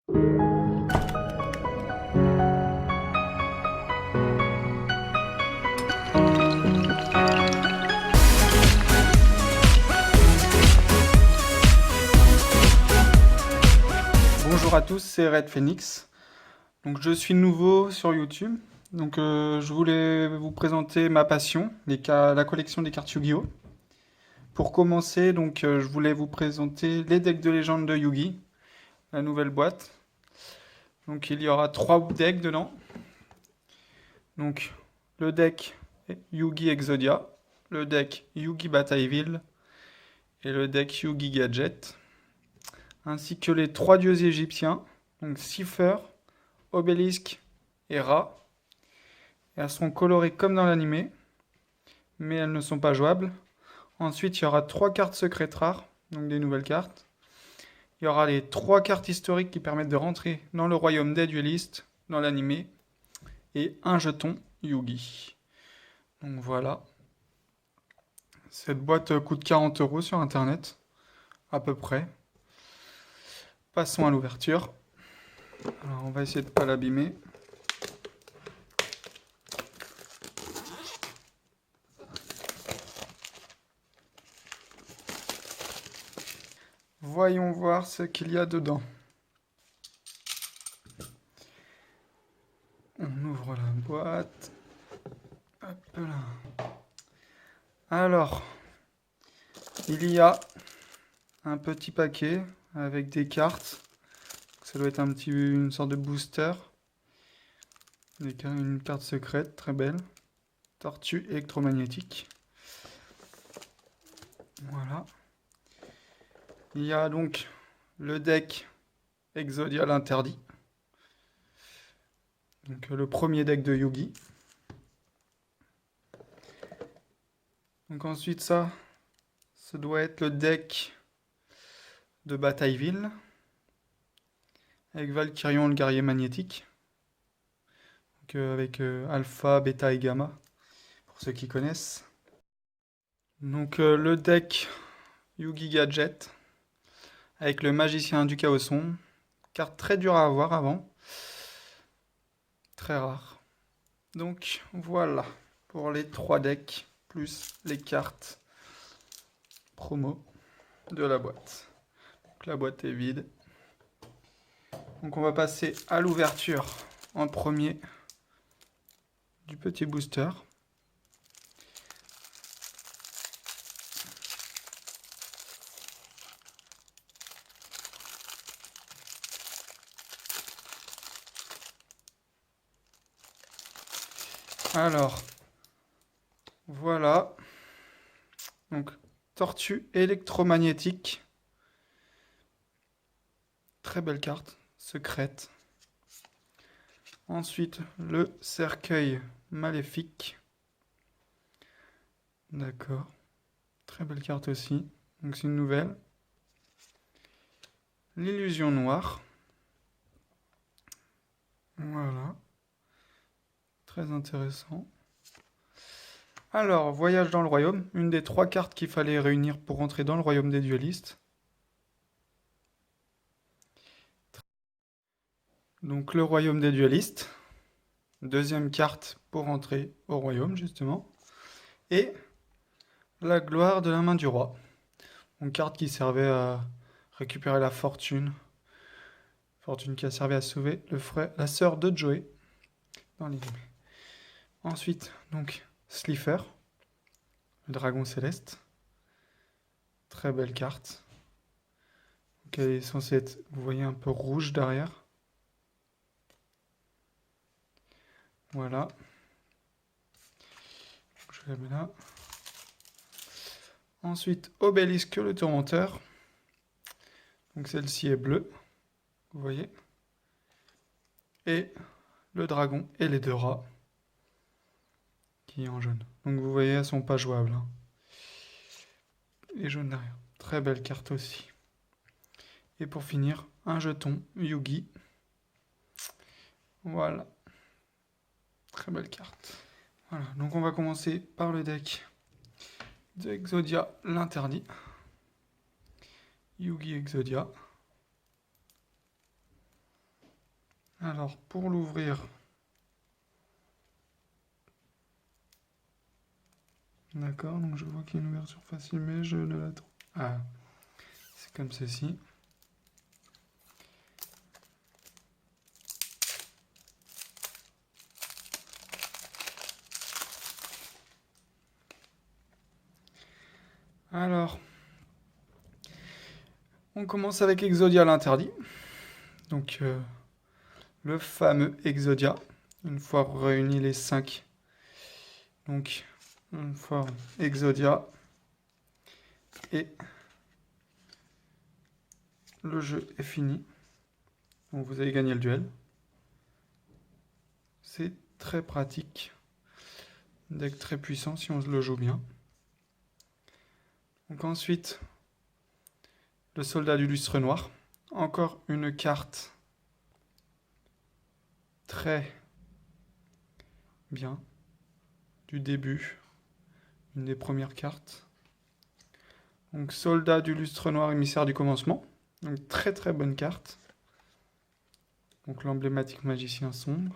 Bonjour à tous, c'est Red Phoenix. Donc je suis nouveau sur YouTube. Donc je voulais vous présenter ma passion, la collection des cartes Yu-Gi-Oh! Pour commencer, donc je voulais vous présenter les decks de légende de Yugi, la nouvelle boîte. Donc il y aura 3 decks dedans. Donc le deck Yugi Exodia, le deck Yugi Batailleville et le deck Yugi Gadget, ainsi que les 3 dieux égyptiens, donc Cipher, Obélisque et Ra. Et elles seront colorées comme dans l'animé, mais elles ne sont pas jouables. Ensuite, il y aura 3 cartes secrètes rares, donc des nouvelles cartes. Il y aura les 3 cartes historiques qui permettent de rentrer dans le royaume des duellistes, dans l'animé, et un jeton Yugi. Donc voilà. Cette boîte coûte 40 € sur internet, à peu près. Passons à l'ouverture. Alors on va essayer de ne pas l'abîmer. Voyons voir ce qu'il y a dedans. On ouvre la boîte. Hop là. Alors, il y a un petit paquet avec des cartes. Ça doit être une sorte de booster. Une carte secrète, très belle. Tortue électromagnétique. Voilà. Il y a donc le deck Exodia l'interdit. Donc le premier deck de Yugi. Donc ensuite ça doit être le deck de Batailleville. Avec Valkyrion le guerrier magnétique. Donc avec Alpha, Beta et Gamma. Pour ceux qui connaissent. Donc le deck Yugi Gadget. Avec le magicien du chaos sombre. Carte très dure à avoir avant. Très rare. Donc voilà pour les 3 decks plus les cartes promo de la boîte. Donc la boîte est vide. Donc on va passer à l'ouverture en premier du petit booster. Alors, voilà. Donc, tortue électromagnétique. Très belle carte, secrète. Ensuite, le cercueil maléfique. D'accord. Très belle carte aussi. Donc, c'est une nouvelle. L'illusion noire. Voilà. Très intéressant. Alors, voyage dans le royaume, une des 3 cartes qu'il fallait réunir pour rentrer dans le royaume des duellistes. Donc le royaume des duellistes, deuxième carte pour rentrer au royaume justement. Et la gloire de la main du roi, une carte qui servait à récupérer la fortune. Fortune qui a servi à sauver la sœur de Joey dans l'anime. Ensuite, donc, Slifer, le dragon céleste. Très belle carte. Donc, elle est censée être, vous voyez, un peu rouge derrière. Voilà. Je la mets là. Ensuite, Obélisque le tourmenteur. Donc celle-ci est bleue. Vous voyez. Et le dragon et les 2 rats. Qui est en jaune. Donc vous voyez, elles sont pas jouables. Hein. Et jaune derrière. Très belle carte aussi. Et pour finir, un jeton Yugi. Voilà. Très belle carte. Voilà, donc on va commencer par le deck de Exodia l'interdit. Yugi Exodia. Alors, pour l'ouvrir, d'accord, donc je vois qu'il y a une ouverture facile, mais je ne la trouve. Ah, c'est comme ceci. Alors, on commence avec Exodia l'interdit. Donc, le fameux Exodia, une fois réunis les 5. Donc, une fois Exodia et le jeu est fini. Donc, vous avez gagné le duel. C'est très pratique. Deck très puissant si on le joue bien. Donc ensuite, le soldat du lustre noir. Encore une carte très bien du début. Une des premières cartes. Donc soldat du lustre noir, émissaire du commencement. Donc très très bonne carte. Donc l'emblématique magicien sombre.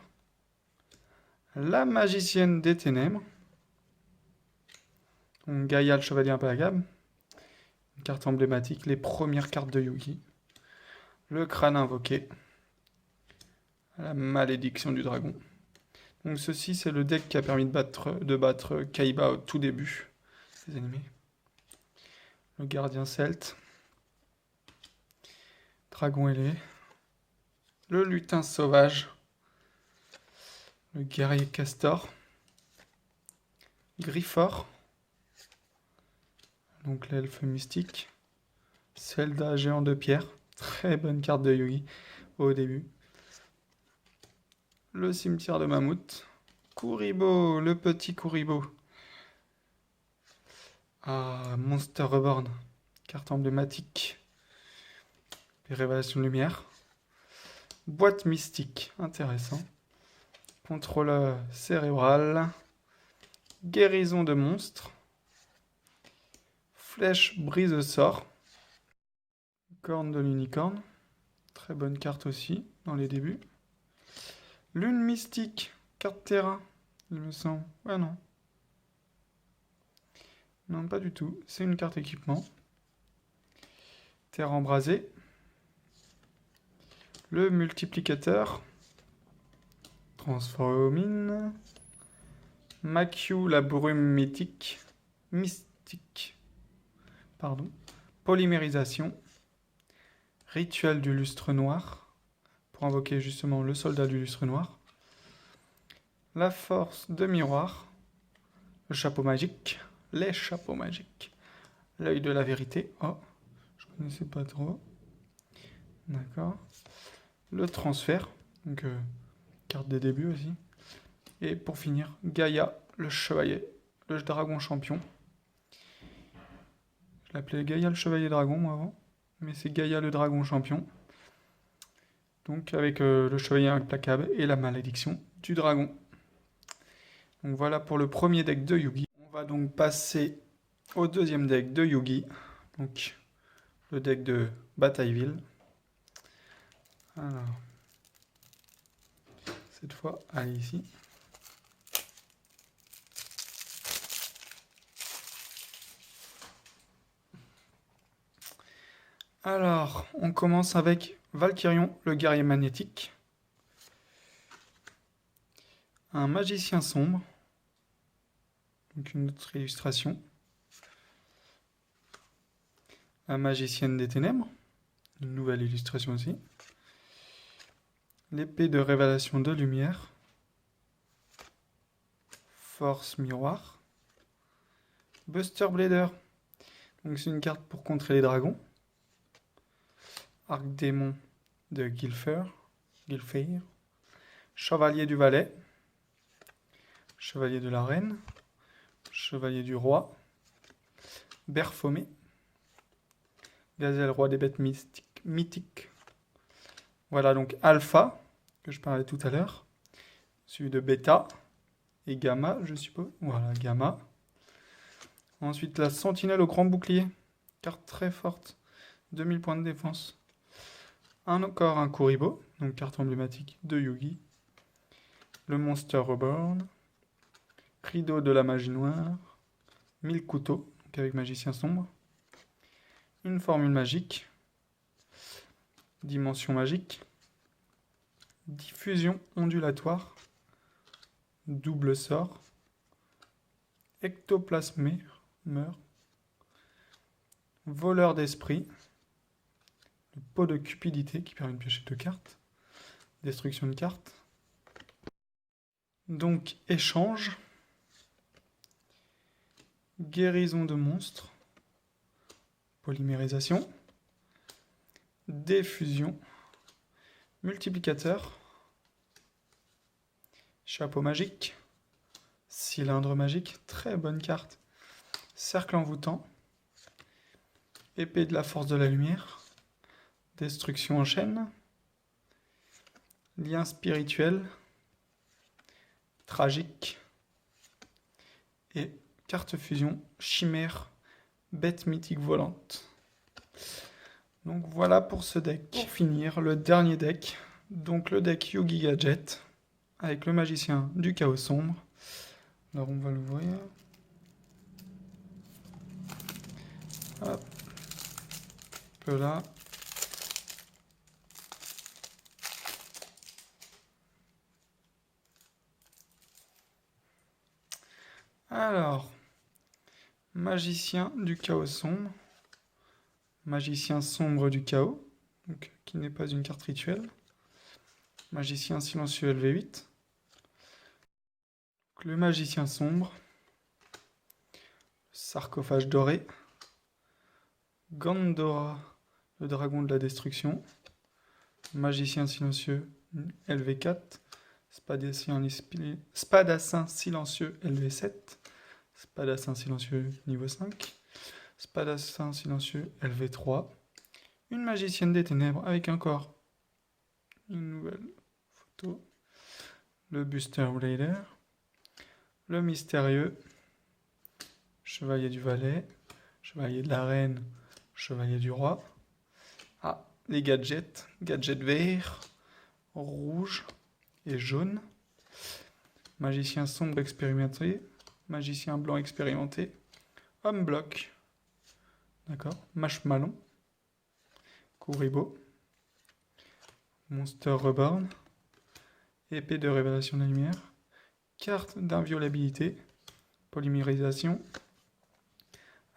La magicienne des ténèbres. Donc Gaïa le chevalier implacable. Une carte emblématique, les premières cartes de Yu-Gi. Le crâne invoqué. La malédiction du dragon. Donc ceci, c'est le deck qui a permis de battre Kaiba au tout début des animés. Le gardien celte. Dragon ailé. Le lutin sauvage. Le guerrier castor. Griffor. Donc l'elfe mystique. Zelda géant de pierre. Très bonne carte de Yugi au début. Le cimetière de mammouth. Kuribo, le petit Kuribo. Ah, Monster Reborn. Carte emblématique. Les révélations de lumière. Boîte mystique, intéressant. Contrôleur cérébral. Guérison de monstres. Flèche brise-sort. Corne de l'unicorne. Très bonne carte aussi, dans les débuts. Lune mystique. Carte terrain, il me semble. Ah non. Non, pas du tout. C'est une carte équipement. Terre embrasée. Le multiplicateur. Transformine. Makyu, la brume mythique. Mystique. Pardon. Polymérisation. Rituel du lustre noir. Pour invoquer justement le soldat du lustre noir. La force de miroir. Le chapeau magique. Les chapeaux magiques. L'œil de la vérité. Oh, je connaissais pas trop. D'accord. Le transfert. Donc, carte des débuts aussi. Et pour finir, Gaïa, le chevalier, le dragon champion. Je l'appelais Gaïa le chevalier dragon, moi, avant. Mais c'est Gaïa le dragon champion. Donc, avec le chevalier implacable et la malédiction du dragon. Donc, voilà pour le premier deck de Yu-Gi. On va donc passer au deuxième deck de Yu-Gi. Donc, le deck de Batailleville. Alors, cette fois, allez ici. Alors, on commence avec Valkyrion, le guerrier magnétique. Un magicien sombre. Donc une autre illustration. La magicienne des ténèbres. Une nouvelle illustration aussi. L'épée de révélation de lumière. Force miroir. Buster Blader. Donc c'est une carte pour contrer les dragons. Arc démon de Gilfer. Chevalier du Valais. Chevalier de la Reine. Chevalier du Roi. Berfomé. Gazelle, roi des bêtes mythiques. Voilà donc Alpha, que je parlais tout à l'heure. Suivi de Beta et Gamma, je suppose. Voilà, Gamma. Ensuite, la Sentinelle au grand bouclier. Carte très forte. 2000 points de défense. Encore un Kuribo, donc carte emblématique de Yugi. Le Monster Reborn. Rideau de la magie noire. 1000 couteaux, donc avec magicien sombre. Une formule magique. Dimension magique. Diffusion ondulatoire. Double sort. Ectoplasmeur. Voleur d'esprit. Le pot de cupidité qui permet de piocher 2 cartes. Destruction de cartes. Donc échange. Guérison de monstres. Polymérisation. Diffusion. Multiplicateur. Chapeau magique. Cylindre magique. Très bonne carte. Cercle envoûtant. Épée de la force de la lumière. Destruction en chaîne. Lien spirituel. Tragique. Et carte fusion. Chimère. Bête mythique volante. Donc voilà pour ce deck. Pour finir, le dernier deck. Donc le deck Yugi Gadget. Avec le magicien du chaos sombre. Alors on va l'ouvrir. Hop. Un peu là. Alors, magicien du chaos sombre. Magicien sombre du chaos, donc, qui n'est pas une carte rituelle. Magicien silencieux LV8. Donc, le magicien sombre. Sarcophage doré. Gandora, le dragon de la destruction. Magicien silencieux LV4. Spadassin silencieux LV7. Spadassin silencieux niveau 5. Spadassin silencieux LV3. Une magicienne des ténèbres avec un corps. Une nouvelle photo. Le Buster Blader. Le mystérieux. Chevalier du valet. Chevalier de la reine. Chevalier du roi. Ah, les gadgets. Gadget vert, rouge et jaune. Magicien sombre expérimenté. Magicien blanc expérimenté. Homme bloc. D'accord. Marshmallow. Kuribo. Monster Reborn. Épée de révélation de la lumière. Carte d'inviolabilité. Polymérisation.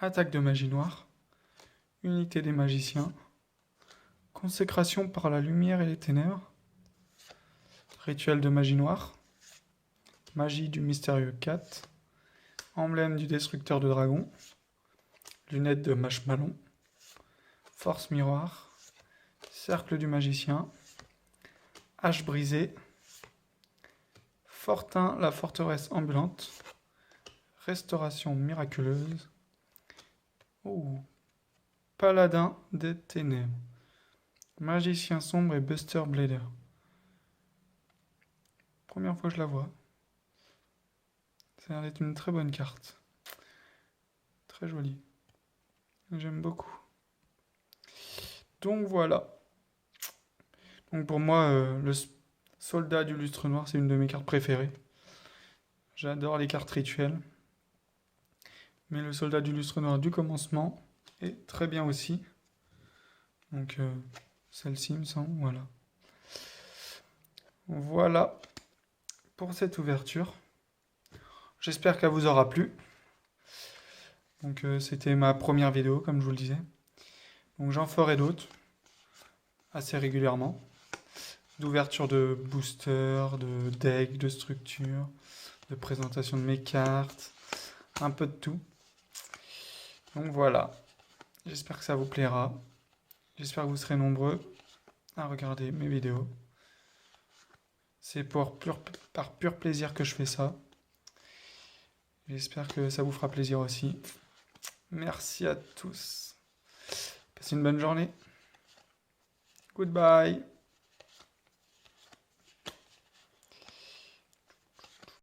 Attaque de magie noire. Unité des magiciens. Consécration par la lumière et les ténèbres. Rituel de magie noire. Magie du mystérieux 4. Emblème du destructeur de dragons. Lunettes de Marshmallow. Force miroir. Cercle du magicien. Hache brisée. Fortin, la forteresse ambulante. Restauration miraculeuse. Oh. Paladin des ténèbres. Magicien sombre et Buster Blader. Première fois que je la vois. Ça a l'air d'être une très bonne carte. Très jolie. J'aime beaucoup. Donc voilà. Donc pour moi, le soldat du lustre noir, c'est une de mes cartes préférées. J'adore les cartes rituelles. Mais le soldat du lustre noir du commencement est très bien aussi. Donc celle-ci, il me semble. Voilà. Voilà pour cette ouverture. J'espère qu'elle vous aura plu. Donc c'était ma première vidéo, comme je vous le disais. Donc j'en ferai d'autres assez régulièrement. D'ouverture de booster, de deck, de structure, de présentation de mes cartes, un peu de tout. Donc voilà, j'espère que ça vous plaira. J'espère que vous serez nombreux à regarder mes vidéos. C'est par pur plaisir que je fais ça. J'espère que ça vous fera plaisir aussi. Merci à tous. Passez une bonne journée. Goodbye.